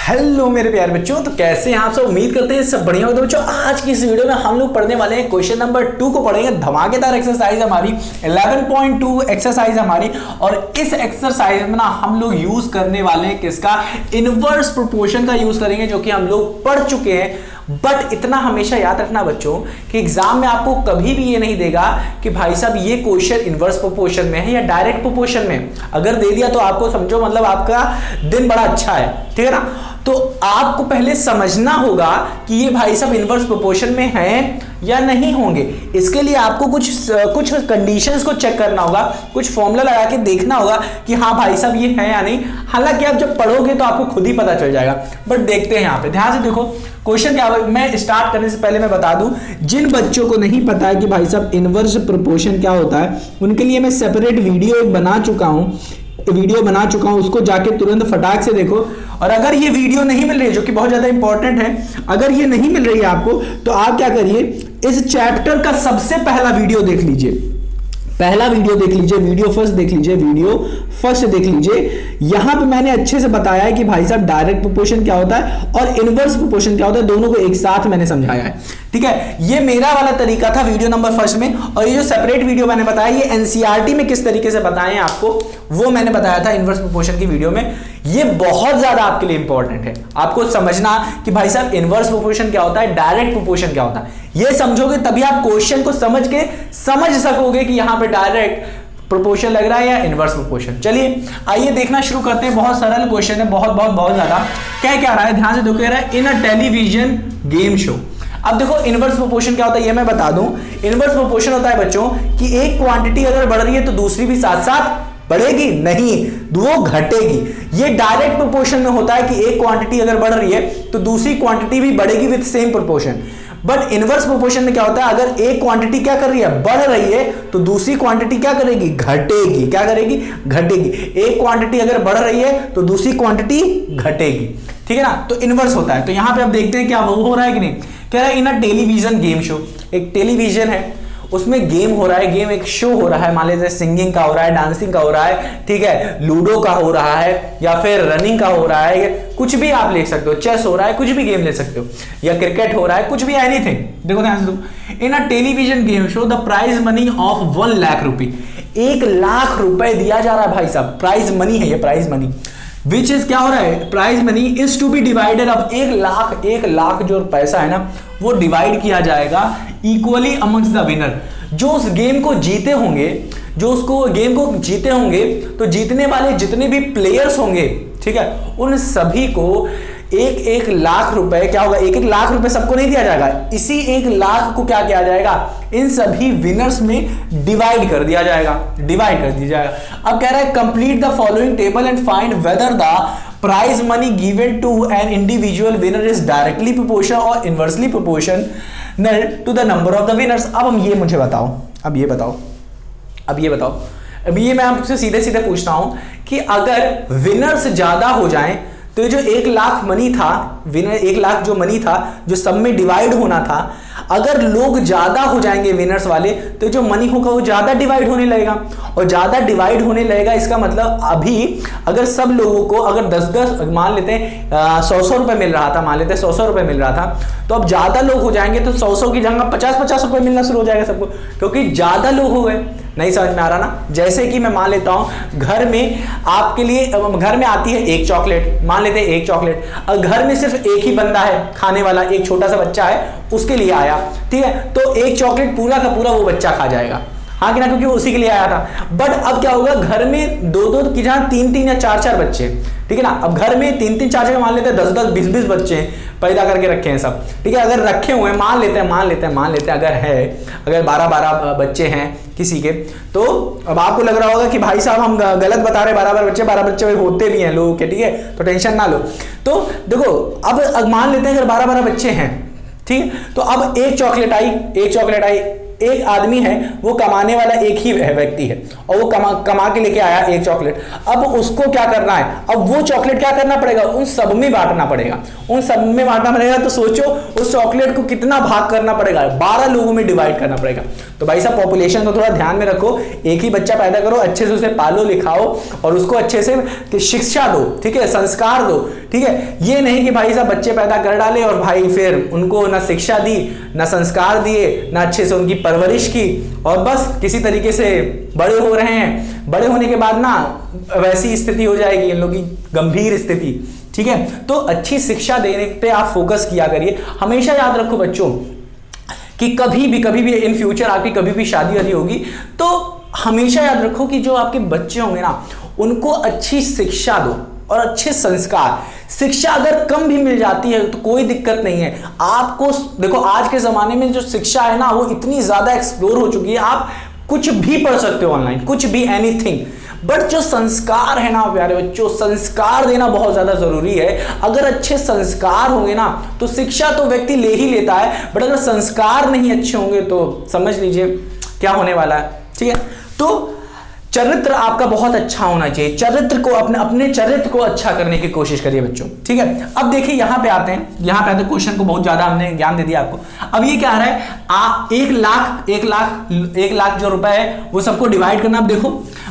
Hello मेरे प्यारे बच्चों, तो कैसे हैं आप सब। उम्मीद करते हैं सब बढ़िया होते बच्चों। आज की इस वीडियो में हम लोग पढ़ने वाले हैं क्वेश्चन नंबर 2 को पढ़ेंगे। धमाकेदार एक्सरसाइज हमारी 11.2 एक्सरसाइज हमारी, और इस एक्सरसाइज में ना हम लोग यूज करने वाले हैं किसका, इनवर्स प्रोपोर्शन का यूज करेंगे, जो कि हम लोग पढ़ चुके हैं। बट इतना हमेशा याद रखना बच्चों कि एग्जाम में आपको कभी भी ये नहीं देगा कि भाई साहब ये क्वेश्चन इनवर्स प्रोपोर्शन में है या डायरेक्ट प्रोपोर्शन में। अगर दे दिया तो आपको समझो मतलब आपका दिन बड़ा अच्छा है, ठीक है ना। तो आपको पहले समझना होगा कि ये भाई साहब इनवर्स प्रोपोर्शन में है या नहीं होंगे। इसके लिए आपको कुछ कंडीशंस को चेक करना होगा, कुछ फॉर्मूला लगा के देखना होगा कि हाँ भाई साहब ये है या नहीं। हालांकि आप जब पढ़ोगे तो आपको खुद ही पता चल जाएगा। बट देखते हैं यहाँ पे ध्यान से देखो क्वेश्चन क्या है। मैं स्टार्ट करने से पहले मैं बता दूं, जिन बच्चों को नहीं पता है कि भाई साहब इनवर्स प्रोपोर्शन क्या होता है, उनके लिए मैं सेपरेट वीडियो बना चुका हूं, उसको जाके तुरंत फटाक से देखो। और अगर ये वीडियो नहीं मिल रही है, जो कि बहुत ज्यादा इंपॉर्टेंट है, अगर ये नहीं मिल रही है आपको, तो आप क्या करिए, इस चैप्टर का सबसे पहला वीडियो देख लीजिए। वीडियो फर्स्ट देख लीजिए। यहां पे मैंने अच्छे से बताया है कि भाई साहब डायरेक्ट प्रोपोर्शन क्या होता है और इनवर्स प्रोपोर्शन क्या होता है, दोनों को एक साथ मैंने समझाया है, ठीक है। ये मेरा वाला तरीका था वीडियो नंबर फर्स्ट में, और ये जो सेपरेट वीडियो मैंने बताया ये एनसीईआरटी में किस तरीके से बताए हैं आपको, वो मैंने बताया था इनवर्स प्रोपोर्शन की वीडियो में। ये बहुत ज्यादा आपके लिए इंपॉर्टेंट है, आपको समझना कि भाई साहब इनवर्स प्रोपोर्शन क्या होता है, डायरेक्ट प्रोपोर्शन क्या होता है। ये समझोगे तभी आप क्वेश्चन को समझ सकोगे कि यहां पे डायरेक्ट प्रोपोर्शन लग रहा है या इनवर्स प्रोपोर्शन। चलिए आइए देखना शुरू करते हैं। बहुत सरल क्वेश्चन है, बहुत ज्यादा। क्या रहा है, ध्यान से देखो। कह रहा है इन अ टेलीविजन गेम शो। अब देखो इनवर्स प्रोपोर्शन क्या होता है ये मैं बता दूं। इनवर्स प्रोपोर्शन होता है बच्चों कि एक क्वांटिटी अगर बढ़ रही है तो दूसरी भी साथ साथ बढ़ेगी, नहीं वो घटेगी। ये डायरेक्ट प्रोपोर्शन में होता है कि एक क्वांटिटी अगर बढ़ रही है तो दूसरी क्वांटिटी भी बढ़ेगी with same proportion. But inverse proportion में क्या होता है, अगर एक क्वांटिटी क्या कर रही है, बढ़ रही है, तो दूसरी क्वांटिटी क्या करेगी, घटेगी। क्या करेगी, घटेगी। एक क्वांटिटी अगर बढ़ रही है तो दूसरी क्वांटिटी घटेगी, ठीक है ना। तो इनवर्स होता है। तो यहां पे आप देखते हैं क्या वो हो रहा है कि नहीं। कह रहा है इन अ टेलीविजन गेम शो, एक टेलीविजन है, उसमें गेम हो रहा है, गेम एक शो हो रहा है। मान लीजिए सिंगिंग का हो रहा है, डांसिंग का हो रहा है, ठीक है, लूडो का हो रहा है, या फिर रनिंग का हो रहा है, कुछ भी आप ले सकते हो, चेस हो रहा है, कुछ भी गेम ले सकते हो, या क्रिकेट हो रहा है, कुछ भी, एनीथिंग। देखो ध्यान से दो। In a television game show the prize money of 1 lakh रुपए, 1 लाख रुपए दिया जा रहा है भाई साहब। प्राइज मनी है ये, प्राइज मनी विच इज क्या हो रहा है, prize money is to be divided. अब 1 लाख जो पैसा है ना वो डिवाइड किया जाएगा इक्वली अमंग्स द विनर। जो उस गेम को जीते होंगे, तो जीतने वाले जितने भी प्लेयर्स होंगे, ठीक है, उन सभी को 1 लाख रुपए क्या होगा, 1 लाख रुपए सबको नहीं दिया जाएगा। इसी 1 लाख को क्या किया जाएगा, इन सभी विनर्स में डिवाइड कर दिया जाएगा। अब कह रहा है complete the following table and find whether the prize money given to an individual winner is directly proportional और inversely proportional to the number of the winners. अब ये बताओ। अब ये मैं आपसे सीधे पूछता हूं कि अगर विनर्स ज्यादा हो जाएं तो जो 1 लाख मनी था, विनर 1 लाख जो मनी था जो सब में डिवाइड होना था, अगर लोग ज्यादा हो जाएंगे विनर्स वाले, तो जो मनी होगा वो ज्यादा डिवाइड होने लगेगा। और ज्यादा डिवाइड होने लगेगा इसका मतलब अभी अगर सब लोगों को अगर 10 मान लेते हैं 100 रुपए मिल रहा था, मान लेते हैं 100 रुपए मिल रहा था, तो अब ज्यादा लोग हो जाएंगे तो 100 की जगह 50 रुपए मिलना शुरू हो जाएगा सबको, क्योंकि ज्यादा लोग हो गए। नहीं समझ में आ रहा ना। जैसे कि मैं मान लेता हूं घर में आपके लिए, घर में आती है 1 चॉकलेट, मान लेते हैं 1 चॉकलेट, और घर में सिर्फ एक ही बंदा है खाने वाला, एक छोटा सा बच्चा है, उसके लिए आया, ठीक है, तो 1 चॉकलेट पूरा का पूरा वो बच्चा खा जाएगा, हाँ कि ना, क्योंकि उसी के लिए आया था। बट अब क्या होगा, घर में 2 की जहां 3 या 4 बच्चे, ठीक है ना। अब घर में 3 4 मान लेते हैं 10 20 बच्चे पैदा करके रखे हैं सब, ठीक है। अगर रखे हुए मान लेते हैं अगर 12 बच्चे हैं किसी के, तो अब आपको लग रहा होगा कि भाई साहब हम गलत बता रहे, 12 बच्चे होते भी हैं लोगों के, ठीक है, तो टेंशन ना लो। तो देखो अब मान लेते हैं अगर 12 बच्चे हैं, ठीक है, तो अब 1 चॉकलेट आई, एक आदमी है, वो कमाने वाला एक ही व्यक्ति है और वो कमा के लेके आया एक चॉकलेट। अब उसको क्या करना है, अब वो चॉकलेट क्या करना पड़ेगा, उन सब में बांटना पड़ेगा, उन सब में बांटना पड़ेगा। तो सोचो उस चॉकलेट को कितना भाग करना पड़ेगा, 12 लोगों में डिवाइड करना पड़ेगा। तो भाई साहब पॉपुलेशन को थोड़ा ध्यान में रखो, एक ही बच्चा पैदा करो, अच्छे से उसे पालो लिखाओ और उसको अच्छे से शिक्षा दो, ठीक है, संस्कार दो, ठीक है। ये नहीं कि भाई साहब बच्चे पैदा कर डाले और भाई फिर उनको ना शिक्षा दी, ना संस्कार दिए, ना अच्छे से उनकी परवरिश की और बस किसी तरीके से बड़े हो रहे हैं। बड़े होने के बाद ना वैसी स्थिति हो जाएगी इन लोगों की, गंभीर स्थिति, ठीक है। तो अच्छी शिक्षा देने पे आप फोकस किया करिए। हमेशा याद रखो बच्चों कि कभी भी इन फ्यूचर आपकी कभी भी शादी वादी होगी तो हमेशा याद रखो कि जो आपके बच्चे होंगे ना उनको अच्छी शिक्षा दो और अच्छे संस्कार। शिक्षा अगर कम भी मिल जाती है तो कोई दिक्कत नहीं है। आपको देखो आज के जमाने में जो शिक्षा है ना वो इतनी ज्यादा एक्सप्लोर हो चुकी है, आप कुछ भी पढ़ सकते हो ऑनलाइन, कुछ भी, एनीथिंग। बट जो संस्कार है ना प्यारे बच्चों, संस्कार देना बहुत ज्यादा जरूरी है। अगर अच्छे संस्कार होंगे ना तो शिक्षा तो व्यक्ति ले ही लेता है, बट अगर संस्कार नहीं अच्छे होंगे तो समझ लीजिए क्या होने वाला है, ठीक है। तो चरित्र आपका बहुत अच्छा होना चाहिए, चरित्र को अपने चरित्र को अच्छा करने की कोशिश करिए बच्चों, ठीक है। अब देखिए यहाँ पे आते हैं, यहाँ पे आते हैं, क्वेश्चन को बहुत ज्यादा हमने ज्ञान दे दिया आपको। अब ये क्या आ रहा है, 1 लाख जो रुपए है वो सबको डिवाइड करना। अब देखो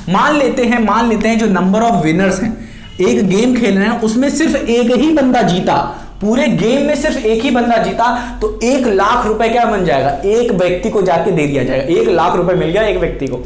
मान लेते हैं जो नंबर ऑफ विनर्स हैं, एक गेम खेल रहे हैं उसमें सिर्फ एक ही बंदा जीता, पूरे गेम में सिर्फ एक ही बंदा जीता तो 1 लाख रुपए क्या बन जाएगा, एक व्यक्ति को जाके दे दिया जाएगा। 1 लाख रुपए मिल गया एक व्यक्ति को,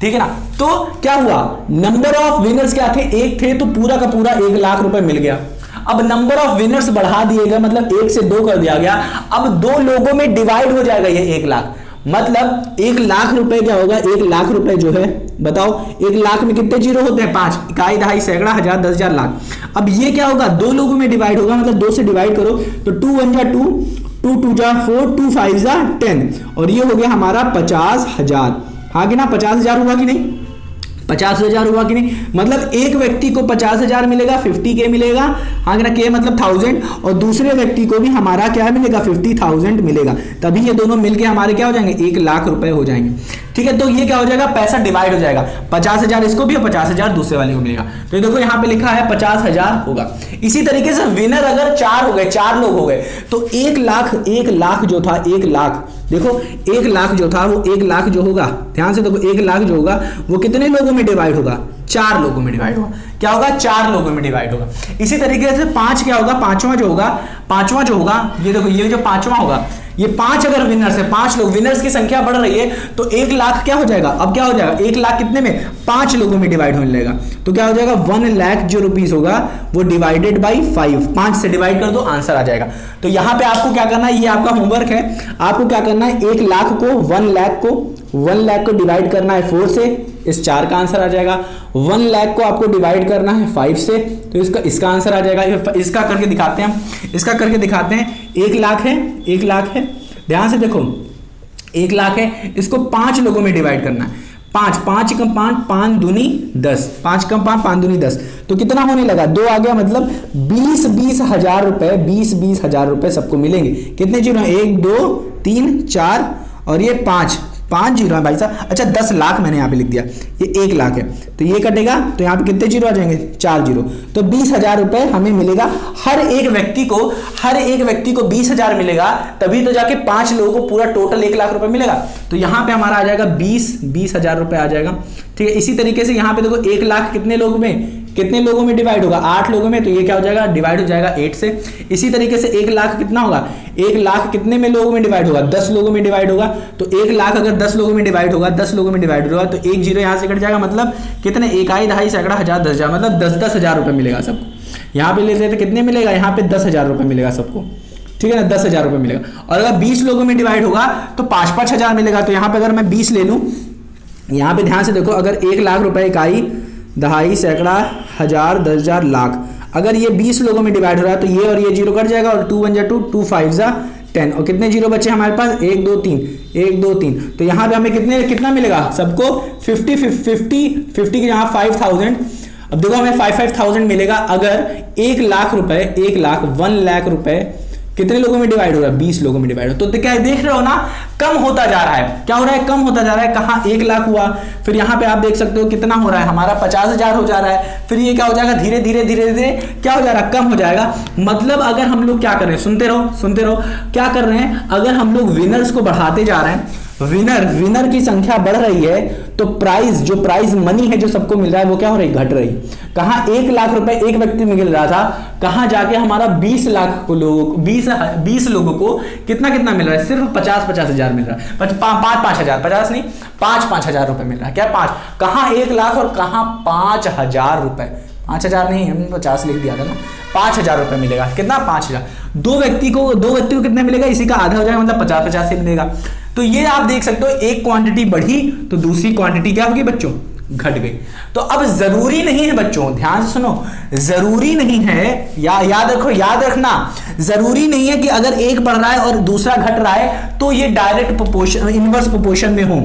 ठीक है ना। तो क्या हुआ, नंबर ऑफ विनर्स क्या थे, एक थे, तो पूरा का पूरा 1 लाख रुपए मिल गया। अब नंबर ऑफ विनर्स बढ़ा दिए गए, मतलब 1 से 2 कर दिया गया। अब 2 लोगों में डिवाइड हो जाएगा ये 1 लाख, मतलब 1 लाख रुपए क्या होगा, 1 लाख रुपए जो है बताओ 1 लाख में कितने जीरो होते हैं, 5, इकाई, दहाई, सैकड़ा, हजार, 10,000, लाख। अब ये क्या होगा, 2 लोगों में डिवाइड होगा, मतलब 2 से डिवाइड करो तो 2 1 जा 2, 2 2 जा 4, 2 5 जा 10 और ये हो गया हमारा 50,000। हाँ कि ना, 50,000 हुआ कि नहीं, 50,000 हुआ कि नहीं। मतलब एक व्यक्ति को 50,000 मिलेगा, 50K मिलेगा, हाँ ना, K मतलब 1000, और दूसरे व्यक्ति को भी हमारा क्या मिलेगा, 50,000 मिलेगा। तभी ये दोनों मिलके हमारे क्या हो जाएंगे, 1 लाख रुपए हो जाएंगे, ठीक है। तो ये क्या हो जाएगा, पैसा डिवाइड हो जाएगा, 50,000 इसको भी और 50,000 दूसरे वाले को मिलेगा। तो ये देखो यहाँ पे लिखा है 50,000 होगा। इसी तरीके से विनर अगर 4 हो गए, 4 लोग हो गए तो 1 लाख जो था, 1 लाख, देखो 1 लाख जो था वो 1 लाख जो होगा, ध्यान से देखो 1 लाख जो होगा वो कितने लोगों में डिवाइड होगा, 4 लोगों में डिवाइड होगा। क्या होगा, 4 लोगों में डिवाइड होगा। इसी तरीके से 5 क्या होगा, पांचवा जो होगा, ये देखो ये जो 5वां होगा, ये 5 अगर विनर्स है, 5 लोग, विनर्स की संख्या बढ़ रही है तो 1 लाख क्या हो जाएगा, अब क्या हो जाएगा, 1 लाख कितने में, 5 लोगों में डिवाइड होने लगेगा। तो क्या हो जाएगा, 1 लाख जो रुपीस होगा वो डिवाइडेड बाई 5, 5 से डिवाइड कर दो, आंसर आ जाएगा। तो यहां पे आपको क्या करना है, ये आपका होमवर्क है, आपको क्या करना है, 1 लाख को 1 लाख को डिवाइड करना है 4 से, इस 4 का आंसर आ जाएगा। 1 लाख को आपको डिवाइड करना है 5 से, तो इसका आंसर आ जाएगा। इसका करके दिखाते हैं, इसका करके दिखाते हैं। 1 लाख है, 1 लाख है, ध्यान से देखो 1 लाख है, इसको 5 लोगों में डिवाइड करना है। 5 कम 5, 5 दूनी 10, 5 कम 5, 5 दूनी 10, तो कितना होने लगा, 2 आ गया, मतलब 20 हजार रुपए, 20 हजार रुपए सबको मिलेंगे। कितने जीरो, 1 2 3 4 और ये 5 जीरो है भाई साहब। अच्छा 10 लाख मैंने यहाँ पे लिख दिया, ये 1 लाख है, तो ये कटेगा तो यहाँ पे कितने जीरो आ जाएंगे, 4 जीरो। तो 20,000 रुपए हमें मिलेगा हर एक व्यक्ति को 20,000 मिलेगा, तभी तो जाके 5 लोगों को पूरा टोटल 1 लाख रुपए मिलेगा। तो यहाँ पे हमारा आ जाएगा 20,000 रुपए आ जाएगा, ठीक है। इसी तरीके से यहाँ पे देखो 1 लाख कितने लोगों में डिवाइड होगा, 8 लोगों में, तो ये क्या हो जाएगा, डिवाइड हो जाएगा 8 से। इसी तरीके से 1 लाख कितना होगा, 1 लाख कितने में लोगों में डिवाइड होगा, 10 लोगों में डिवाइड होगा। तो 1 लाख अगर 10 लोगों में डिवाइड होगा, तो 1 जीरो यहाँ से कट जाएगा, मतलब कितने, इकाई, दहाई, सैकड़ा, हजार, 10,000, मतलब 10 हजार रुपए मिलेगा सबको। यहाँ पे ले लेते कितने मिलेगा, यहाँ पे 10,000 रुपए मिलेगा सबको, ठीक है ना, 10,000 रुपए मिलेगा। और अगर 20 लोगों में डिवाइड होगा तो 5 हजार मिलेगा। तो यहाँ पे अगर मैं 20 ले लूँ, यहाँ पे ध्यान से देखो, अगर 1 लाख रुपए इकाई, दहाई, सैकड़ा, हजार, 10,000, लाख, अगर ये 20 लोगों में डिवाइड हो रहा है तो ये और ये जीरो कट जाएगा, और 2 1 जा 2, 2 5 जा 10, और कितने जीरो बचे हमारे पास, 1 2 3। तो यहाँ पे हमें कितना मिलेगा सबको, 50 की जहाँ 5,000। अब देखो हमें 5,000 मिलेगा अगर 1 लाख रुपए, 1 लाख 1 लाख रुपए कितने लोगों में डिवाइड हो रहा है? 20 लोगों में डिवाइड हो। तो क्या देख रहे हो ना, कम होता जा रहा है। क्या हो रहा है? कम होता जा रहा है। कहां 1 लाख हुआ, फिर यहां पे आप देख सकते हो कितना हो रहा है हमारा 50,000 हो जा रहा है, फिर ये क्या हो जाएगा धीरे धीरे धीरे धीरे क्या हो जा रहा है? कम हो जाएगा। मतलब अगर हम लोग क्या कर रहे हैं, सुनते रहो, क्या कर रहे हैं, अगर हम लोग विनर्स को बढ़ाते जा रहे हैं, विनर की संख्या बढ़ रही है, तो जो प्राइज मनी है जो सबको मिल रहा है वो क्या हो रही? घट रही। कहां 1 लाख रुपए एक व्यक्ति में मिल रहा था, कहां जाके हमारा 20 लाख को लोग 20 लोगों को कितना मिल रहा है? सिर्फ 50 हजार मिल रहा है। 5 हजार, 50 नहीं, 5 हजार रुपए मिल रहा है। क्या 5? कहां 1 लाख और कहां 5 हजार रुपए? 5 हजार नहीं, हमने 50 लिख दिया था ना। 5 हजार रुपए मिलेगा। कितना? 5 हजार। दो व्यक्ति को कितना मिलेगा? इसी का आधा हो जाएगा, मतलब 50 से मिलेगा। तो ये आप देख सकते हो, एक क्वांटिटी बढ़ी तो दूसरी क्वांटिटी क्या होगी बच्चों? घट गई। तो अब जरूरी नहीं है बच्चों, ध्यान से सुनो, जरूरी नहीं है, याद रखना, जरूरी नहीं है कि अगर एक बढ़ रहा है और दूसरा घट रहा है तो ये डायरेक्ट प्रोपोर्शन, इनवर्स प्रोपोर्शन में हो।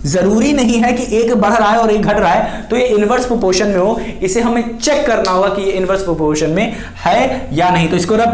जरूरी नहीं है कि एक बढ़ रहा है और एक घट रहा है तो ये इनवर्स प्रोपोर्शन में हो। इसे हमें चेक करना होगा कि ये इनवर्स प्रोपोर्शन में है या नहीं। तो इसको रब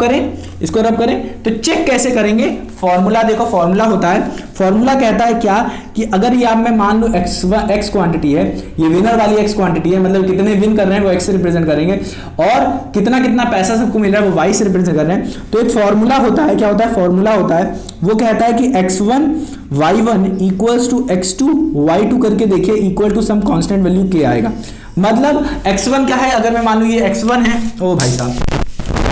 करें, तो चेक कैसे करेंगे? फॉर्मूला देखो, फॉर्मूला होता है, फॉर्मूला कहता है क्या कि अगर ये आप मैं मान लो x क्वांटिटी है, ये विनर वाली x क्वांटिटी है, मतलब कितने विन कर रहे हैं वो x से रिप्रेजेंट करेंगे, और कितना पैसा सबको मिल रहा है वो y से रिप्रेजेंट कर रहे हैं। तो एक फॉर्मूला होता है, क्या होता है? फॉर्मूला होता है, वो कहता है कि x1 y1 equals to x2 y2 करके देखिए equal to some constant value k आएगा। मतलब x1 क्या है? अगर मैं मान लूं ये x1 है, ओ भाई साहब,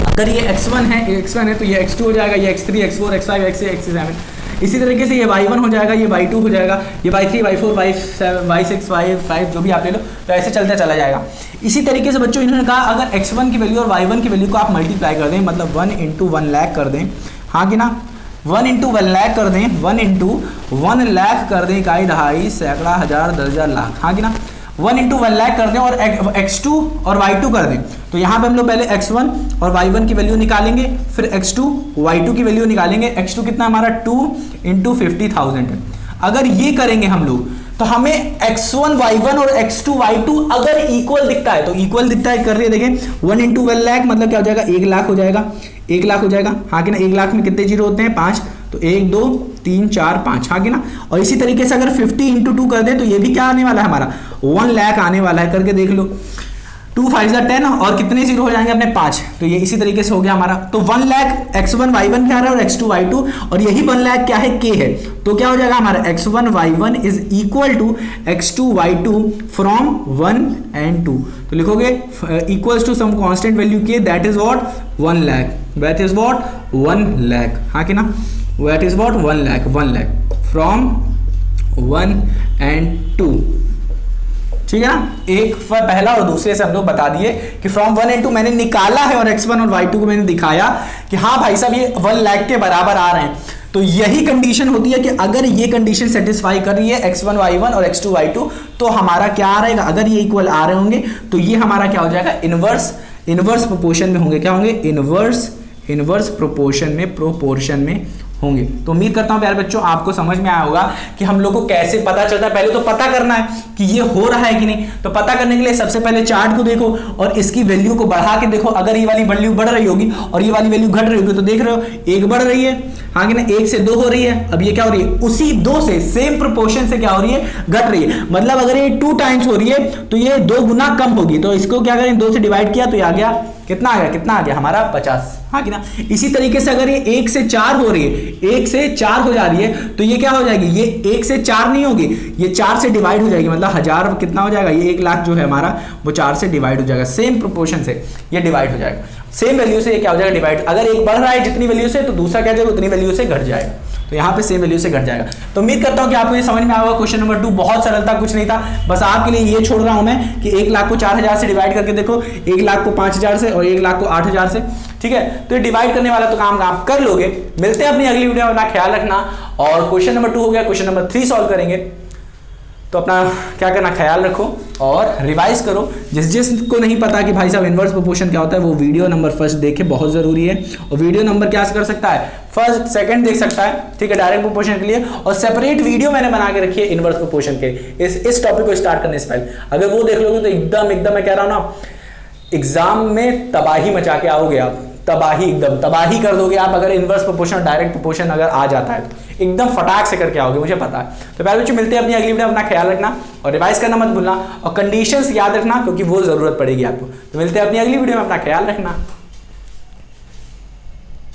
अगर ये x1 है तो ये x2 हो जाएगा, ये x3, x4, x5, x6, x7। इसी तरीके से ये y1 हो जाएगा, ये y2 हो जाएगा, ये y3, y4, y7, y6, y5 जो भी आप ले लो, तो ऐसे चलता चला जाएगा। इसी तरीके से बच्चों इन्होंने कहा अगर x1 की वैल्यू और y1 की वैल्यू को आप मल्टीप्लाई कर दें, मतलब 1 × 1 लाख कर दें, हाँ कि ना, 1 × 1 लाख कर दें, 1 × 1 लाख कर दें, इकाई, दहाई, सैकड़ा, हजार, 10,000, लाख, हाँ कि ना, 1 × 1 लाख कर दें और x2 और y2 कर दें। तो यहाँ पे हम लोग पहले x1 और y1 की वैल्यू निकालेंगे, फिर x2 y2 की वैल्यू निकालेंगे। x2 कितना हमारा 2 × 50,000 है। अगर ये करेंगे हम लोग तो हमें x1 y1 और x2 y2 अगर इक्वल दिखता है, तो इक्वल दिखता है, कर रही है देखें, 1 × 1 लाख मतलब क्या हो जाएगा? 1 लाख हो जाएगा, 1 लाख हो जाएगा, हाँ कि ना। 1 लाख में कितने जीरो होते हैं? 5, तो 1 2 3 4 5, हाँ कि ना। और इसी तरीके से अगर 50 × 2 कर दें तो ये भी क्या आने वाला है हमारा? 1 लाख आने वाला है, करके देख लो। 2 5 10 और कितने जीरो हो जाएंगे अपने? 5। तो ये इसी तरीके से हो गया हमारा। तो 1 लाख x1 y1 क्या रहा है और x2 y2, और यही 1 लाख क्या है? k है। तो क्या हो जाएगा हमारा? x1 y1 is equal to x2 y2 from 1 and 2। तो लिखोगे equals to some constant value k, that is what? 1 lakh, that is what? 1 lakh, हाँ कि ना, that is what? 1 lakh from 1 and 2। ठीक है ना। एक पहला और दूसरे से हम लोग बता दिए कि फ्रॉम 1 and 2 मैंने निकाला है और x1 और y2 को मैंने दिखाया कि हाँ भाई साहब ये 1 लाख के बराबर आ रहे हैं। तो यही कंडीशन होती है कि अगर ये कंडीशन सेटिस्फाई कर रही है x1 y1 और x2 y2 तो हमारा क्या रहेगा? अगर ये इक्वल आ रहे होंगे तो ये हमारा क्या हो जाएगा? इनवर्स प्रोपोर्शन में होंगे। क्या होंगे? इनवर्स प्रोपोर्शन में होंगे। तो उम्मीद करता हूं प्यारे बच्चों आपको समझ में आया होगा कि हम लोग को कैसे पता चलता है। पहले तो पता करना है कि ये हो रहा है कि नहीं। तो पता करने के लिए सबसे पहले चार्ट को देखो और इसकी वैल्यू को बढ़ा के देखो। अगर ये वाली वैल्यू बढ़ रही होगी और ये वाली वैल्यू घट रही होगी तो देख रहे हो 1 बढ़ रही है, हाँ कि ना, 1 से 2 हो रही है। अब ये क्या हो रही है? उसी 2 से सेम प्रोपोर्शन से क्या हो रही है? घट रही है। मतलब अगर ये 2 टाइम्स हो रही है तो ये 2 गुना कम होगी। तो इसको क्या करें? 2 से डिवाइड किया तो ये आ गया, कितना आ गया हमारा? 50, हाँ कि ना। इसी तरीके से अगर ये 1 से 4 हो रही है, 1 से 4 हो जा रही है तो ये क्या हो जाएगी? ये 1 से 4 नहीं होगी, ये 4 से डिवाइड हो जाएगी। मतलब 1000 कितना हो जाएगा? ये 1 लाख जो है हमारा वो 4 से डिवाइड हो जाएगा। सेम प्रोपोर्शन से ये डिवाइड हो जाएगा, सेम वैल्यू से ये क्या हो जाएगा? डिवाइड। अगर एक बढ़ रहा है जितनी वैल्यू से तो दूसरा क्या जाएगा? उतनी वैल्यू से घट जाएगा। तो यहाँ पे सेम वैल्यू से घट जाएगा। तो उम्मीद करता हूँ कि आपको ये समझ में आया होगा। क्वेश्चन नंबर 2 बहुत सरल था, कुछ नहीं था। बस आपके लिए ये छोड़ रहा हूं मैं कि 1 लाख को 4000 से डिवाइड करके देखो, 1 लाख को 5000 से और 1 लाख को 8000 से। ठीक है, तो ये डिवाइड करने वाला तो काम आप कर लोगे। मिलते हैं अपनी अगली वीडियो में, अपना ख्याल रखना। और क्वेश्चन नंबर 2 हो गया, क्वेश्चन नंबर 3 सॉल्व करेंगे। तो अपना क्या करना, ख्याल रखो और रिवाइज करो। जिसको नहीं पता कि भाई साहब इनवर्स प्रोपोर्शन क्या होता है वो वीडियो नंबर फर्स्ट देखे, बहुत जरूरी है। और वीडियो नंबर क्या कर सकता है? फर्स्ट सेकंड देख सकता है, ठीक है, डायरेक्ट प्रोपोर्शन के लिए। और सेपरेट वीडियो मैंने बना के रखी है इनवर्स प्रोपोर्शन के, इस टॉपिक को स्टार्ट करने से पहले। अगर वो देख लोगे तो एकदम मैं कह रहा हूं ना, एग्जाम में तबाही मचा के आओगे आप। तबाही, एकदम तबाही कर दोगे आप अगर इनवर्स प्रोपोर्शन डायरेक्ट प्रोपोर्शन अगर आ जाता है तो एकदम फटाक से करके आओगे, मुझे पता है। तो प्यारे बच्चों मिलते हैं अपनी अगली वीडियो में, अपना ख्याल रखना और रिवाइज करना मत भूलना और कंडीशंस याद रखना क्योंकि वो जरूरत पड़ेगी आपको। तो मिलते हैं अपनी अगली वीडियो में, अपना ख्याल रखना।